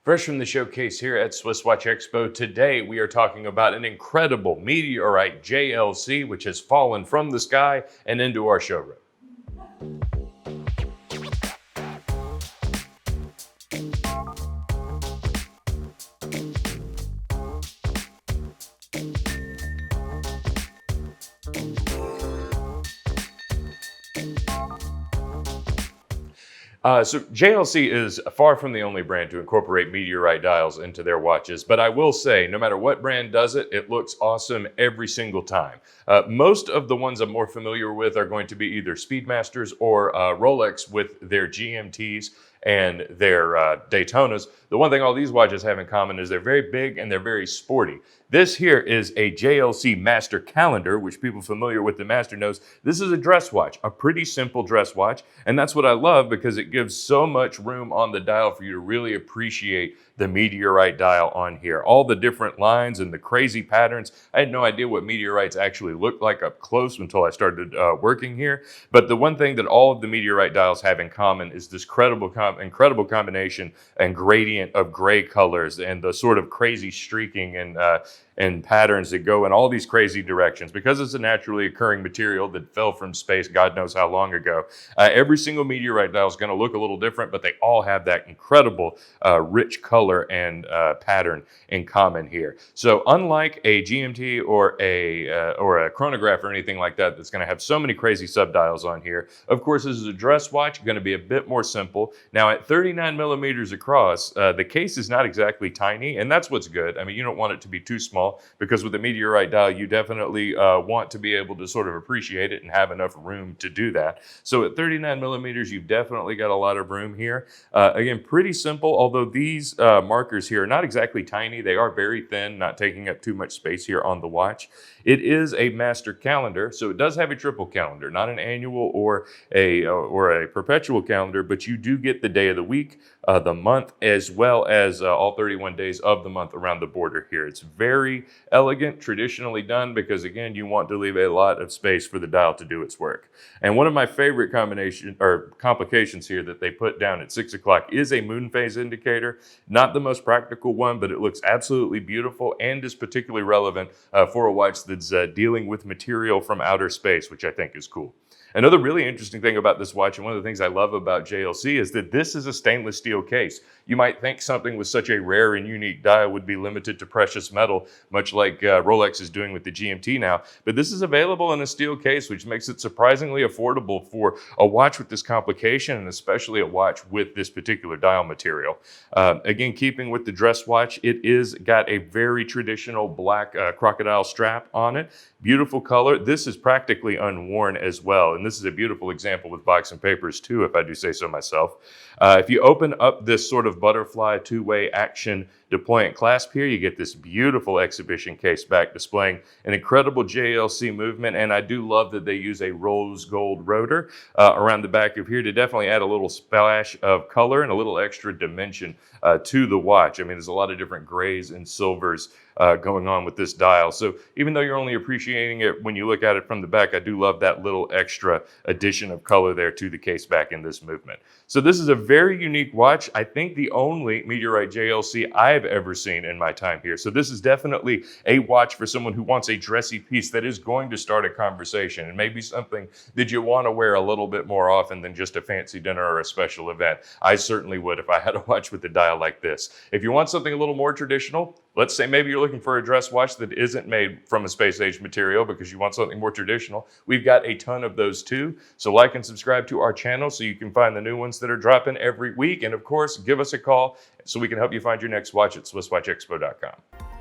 Fresh from the showcase here at SwissWatchExpo, today we are talking about an incredible meteorite JLC which has fallen from the sky and into our showroom. So JLC is far from the only brand to incorporate meteorite dials into their watches, but I will say, no matter what brand does it, it looks awesome every single time. Most of the ones I'm more familiar with are going to be either Speedmasters or Rolex with their GMTs and their Daytonas. The one thing all these watches have in common is they're very big and they're very sporty. This here is a JLC Master Calendar, which people familiar with the Master knows. This is a dress watch, a pretty simple dress watch. And that's what I love because it gives so much room on the dial for you to really appreciate the meteorite dial on here. All the different lines and the crazy patterns. I had no idea what meteorites actually looked like up close until I started working here. But the one thing that all of the meteorite dials have in common is this incredible combination and gradient of gray colors and the sort of crazy streaking and patterns that go in all these crazy directions. Because it's a naturally occurring material that fell from space God knows how long ago, every single meteorite dial is going to look a little different, but they all have that incredible rich color and pattern in common here. So unlike a GMT or a chronograph or anything like that that's going to have so many crazy subdials on here, of course this is a dress watch, going to be a bit more simple. Now at 39 millimeters across, the case is not exactly tiny, and that's what's good. I mean, you don't want it to be too small, because with a meteorite dial, you definitely want to be able to sort of appreciate it and have enough room to do that. So at 39 millimeters, you've definitely got a lot of room here. Again, pretty simple, although these markers here are not exactly tiny. They are very thin, not taking up too much space here on the watch. It is a master calendar, so it does have a triple calendar, not an annual or a perpetual calendar, but you do get the day of the week, the month, as well as all 31 days of the month around the border here. It's very elegant, traditionally done, because again, you want to leave a lot of space for the dial to do its work. And one of my favorite complications here that they put down at 6 o'clock is a moon phase indicator. Not the most practical one, but it looks absolutely beautiful and is particularly relevant for a watch that's dealing with material from outer space, which I think is cool. Another really interesting thing about this watch, and one of the things I love about JLC, is that this is a stainless steel case. You might think something with such a rare and unique dial would be limited to precious metal, much like Rolex is doing with the GMT now, but this is available in a steel case, which makes it surprisingly affordable for a watch with this complication, and especially a watch with this particular dial material. Again, keeping with the dress watch, it is got a very traditional black crocodile strap on it. Beautiful color. This is practically unworn as well. And this is a beautiful example with box and papers too, if I do say so myself. If you open up this sort of butterfly two-way action deployant clasp here, you get this beautiful exhibition case back displaying an incredible JLC movement. And I do love that they use a rose gold rotor around the back of here to definitely add a little splash of color and a little extra dimension to the watch. I mean, there's a lot of different grays and silvers going on with this dial. So even though you're only appreciating it when you look at it from the back, I do love that little extra addition of color there to the case back in this movement. So this is a very unique watch. I think the only meteorite JLC I've ever seen in my time here. So this is definitely a watch for someone who wants a dressy piece that is going to start a conversation, and maybe something that you want to wear a little bit more often than just a fancy dinner or a special event. I certainly would if I had a watch with a dial like this. If you want something a little more traditional, let's say maybe you're looking for a dress watch that isn't made from a space-age material because you want something more traditional, we've got a ton of those too. So like and subscribe to our channel so you can find the new ones that are dropping every week. And of course, give us a call so we can help you find your next watch at SwissWatchExpo.com.